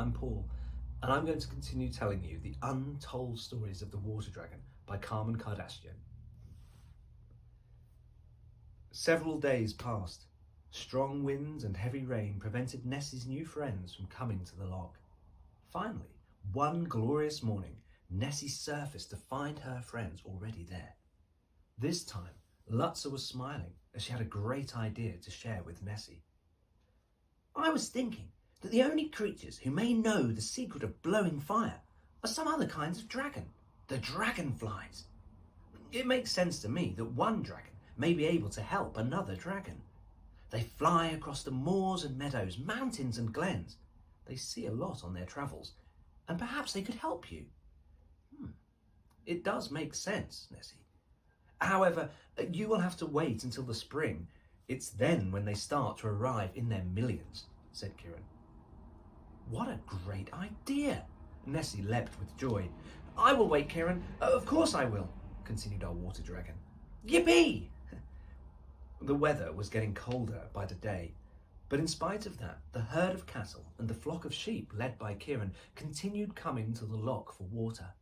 I'm Paul, and I'm going to continue telling you the untold stories of the water dragon by Carmen Kardashian. Several days passed. Strong winds and heavy rain prevented Nessie's new friends from coming to the loch. Finally, one glorious morning, Nessie surfaced to find her friends already there. This time, Lutzer was smiling as she had a great idea to share with Nessie. I was thinking that the only creatures who may know the secret of blowing fire are some other kinds of dragon, the dragonflies. It makes sense to me that one dragon may be able to help another dragon. They fly across the moors and meadows, mountains and glens. They see a lot on their travels, and perhaps they could help you. It does make sense, Nessie. However, you will have to wait until the spring. It's then when they start to arrive in their millions, said Kieran. What a great idea! Nessie leapt with joy. I will wait, Kieran. Of course I will, continued our water dragon. Yippee! The weather was getting colder by the day, but in spite of that, the herd of cattle and the flock of sheep led by Kieran continued coming to the loch for water.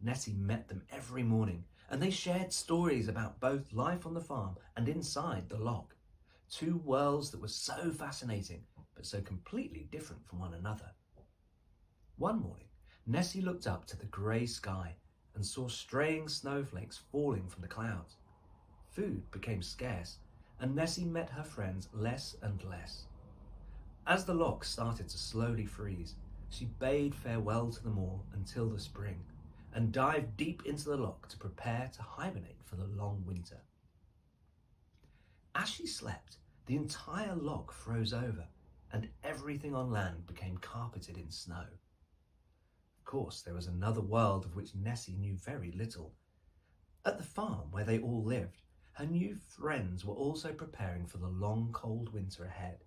Nessie met them every morning, and they shared stories about both life on the farm and inside the loch. Two worlds that were so fascinating, but so completely different from one another. One morning, Nessie looked up to the grey sky and saw straying snowflakes falling from the clouds. Food became scarce, and Nessie met her friends less and less. As the loch started to slowly freeze, she bade farewell to them all until the spring, and dived deep into the loch to prepare to hibernate for the long winter. As she slept, the entire loch froze over, and everything on land became carpeted in snow. Of course, there was another world of which Nessie knew very little. At the farm where they all lived, her new friends were also preparing for the long, cold winter ahead.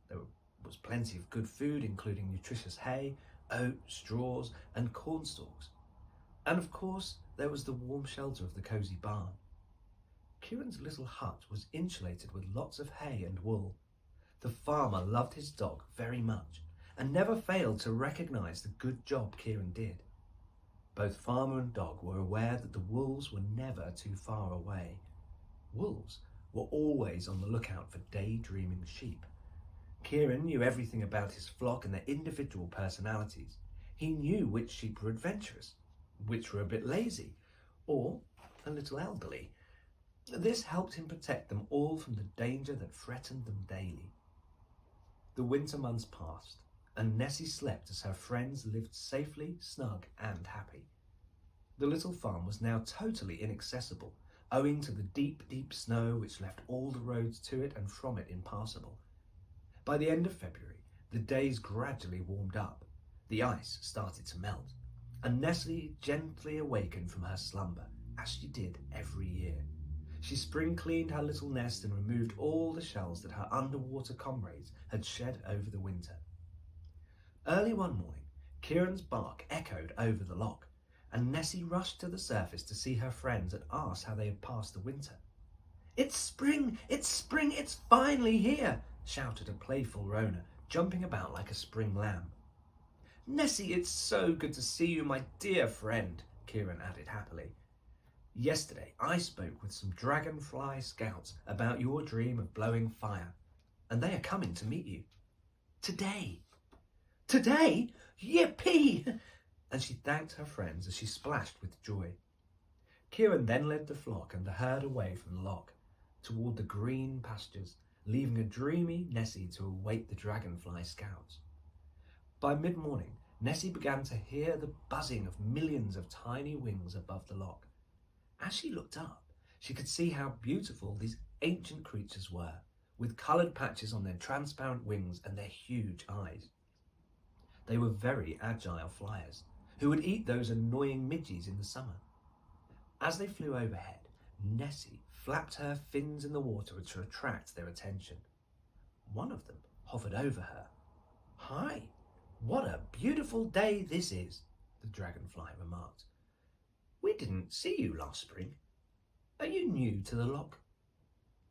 There was plenty of good food, including nutritious hay, oats, straws, and cornstalks. And of course, there was the warm shelter of the cosy barn. Kieran's little hut was insulated with lots of hay and wool. The farmer loved his dog very much and never failed to recognize the good job Kieran did. Both farmer and dog were aware that the wolves were never too far away. Wolves were always on the lookout for daydreaming sheep. Kieran knew everything about his flock and their individual personalities. He knew which sheep were adventurous, which were a bit lazy, or a little elderly. This helped him protect them all from the danger that threatened them daily. The winter months passed, and Nessie slept as her friends lived safely, snug, and happy. The little farm was now totally inaccessible, owing to the deep, deep snow which left all the roads to it and from it impassable. By the end of February, the days gradually warmed up. The ice started to melt, and Nessie gently awakened from her slumber, as she did every year. She spring-cleaned her little nest and removed all the shells that her underwater comrades had shed over the winter. Early one morning, Kieran's bark echoed over the loch, and Nessie rushed to the surface to see her friends and ask how they had passed the winter. It's spring! It's spring! It's finally here! Shouted a playful Rona, jumping about like a spring lamb. Nessie, it's so good to see you, my dear friend, Kieran added happily. Yesterday, I spoke with some dragonfly scouts about your dream of blowing fire, and they are coming to meet you. Today? Today? Yippee! And she thanked her friends as she splashed with joy. Kieran then led the flock and the herd away from the loch, toward the green pastures, leaving a dreamy Nessie to await the dragonfly scouts. By mid-morning, Nessie began to hear the buzzing of millions of tiny wings above the loch. As she looked up, she could see how beautiful these ancient creatures were, with coloured patches on their transparent wings and their huge eyes. They were very agile flyers, who would eat those annoying midges in the summer. As they flew overhead, Nessie flapped her fins in the water to attract their attention. One of them hovered over her. "Hi, what a beautiful day this is," the dragonfly remarked. "We didn't see you last spring. Are you new to the loch?"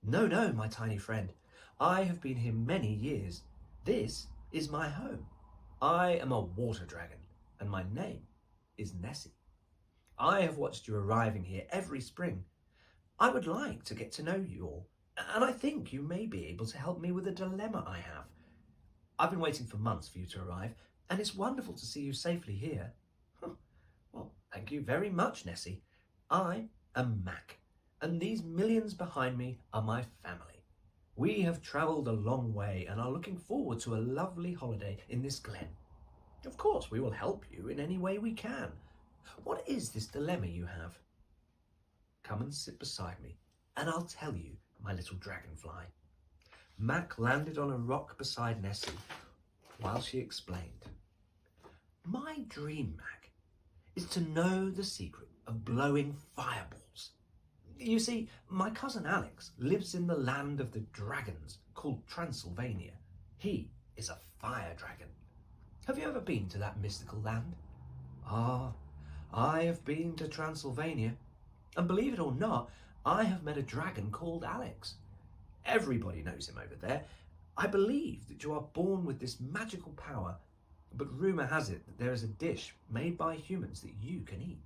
No, my tiny friend. I have been here many years. This is my home." I am a water dragon, and my name is Nessie. I have watched you arriving here every spring. I would like to get to know you all, and I think you may be able to help me with a dilemma I have. I've been waiting for months for you to arrive, and it's wonderful to see you safely here. Well, thank you very much, Nessie. I am Mac, and these millions behind me are my family. We have travelled a long way and are looking forward to a lovely holiday in this glen. Of course, we will help you in any way we can. What is this dilemma you have? Come and sit beside me, and I'll tell you, my little dragonfly. Mac landed on a rock beside Nessie while she explained. My dream, Mac, is to know the secret of blowing fireballs. You see, my cousin Alex lives in the land of the dragons called Transylvania. He is a fire dragon. Have you ever been to that mystical land? Ah, I have been to Transylvania. And believe it or not, I have met a dragon called Alex. Everybody knows him over there. I believe that you are born with this magical power, but rumour has it that there is a dish made by humans that you can eat.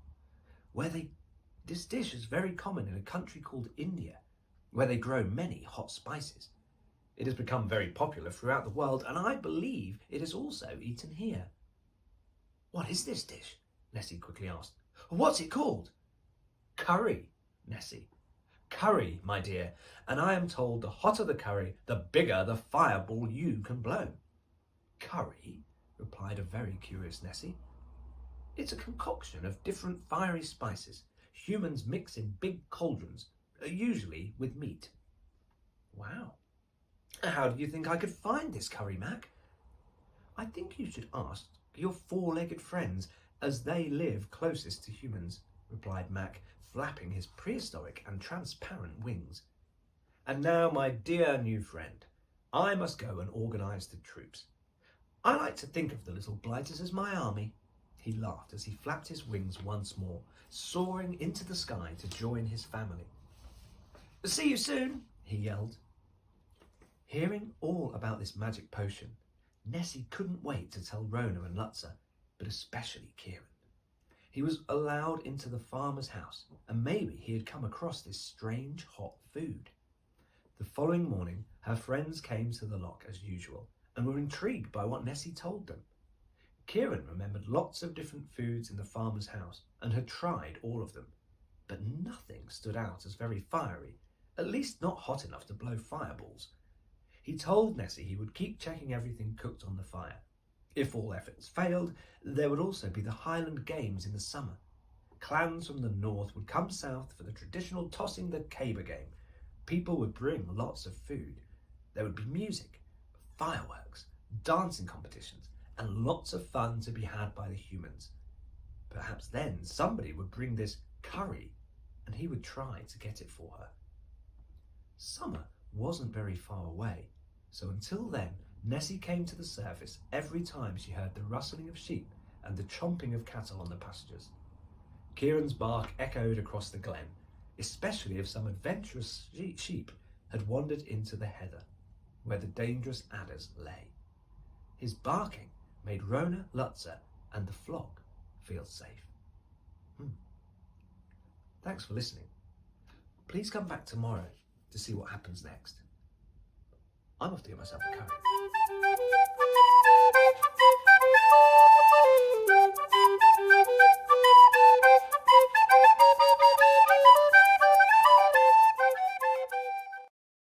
This dish is very common in a country called India, where they grow many hot spices. It has become very popular throughout the world, and I believe it is also eaten here. What is this dish? Nessie quickly asked. What's it called? Curry, Nessie. Curry, my dear, and I am told the hotter the curry, the bigger the fireball you can blow. Curry, replied a very curious Nessie. It's a concoction of different fiery spices. Humans mix in big cauldrons, usually with meat. Wow. How do you think I could find this curry, Mac? I think you should ask your four-legged friends, as they live closest to humans, replied Mac, flapping his prehistoric and transparent wings. And now, my dear new friend, I must go and organise the troops. I like to think of the little blighters as my army. He laughed as he flapped his wings once more, soaring into the sky to join his family. See you soon, he yelled. Hearing all about this magic potion, Nessie couldn't wait to tell Rona and Lutzer, but especially Kieran. He was allowed into the farmer's house, and maybe he had come across this strange hot food. The following morning, her friends came to the lock as usual, and were intrigued by what Nessie told them. Kieran remembered lots of different foods in the farmer's house and had tried all of them, but nothing stood out as very fiery, at least not hot enough to blow fireballs. He told Nessie he would keep checking everything cooked on the fire. If all efforts failed, there would also be the Highland Games in the summer. Clans from the north would come south for the traditional tossing the caber game. People would bring lots of food. There would be music, fireworks, dancing competitions, and lots of fun to be had by the humans. Perhaps then somebody would bring this curry, and he would try to get it for her. Summer wasn't very far away, so until then, Nessie came to the surface every time she heard the rustling of sheep and the chomping of cattle on the pastures. Kieran's bark echoed across the glen, especially if some adventurous sheep had wandered into the heather, where the dangerous adders lay. His barking made Rona, Lutzer, and the flock feel safe. Thanks for listening. Please come back tomorrow to see what happens next. I'm off to get myself a curry.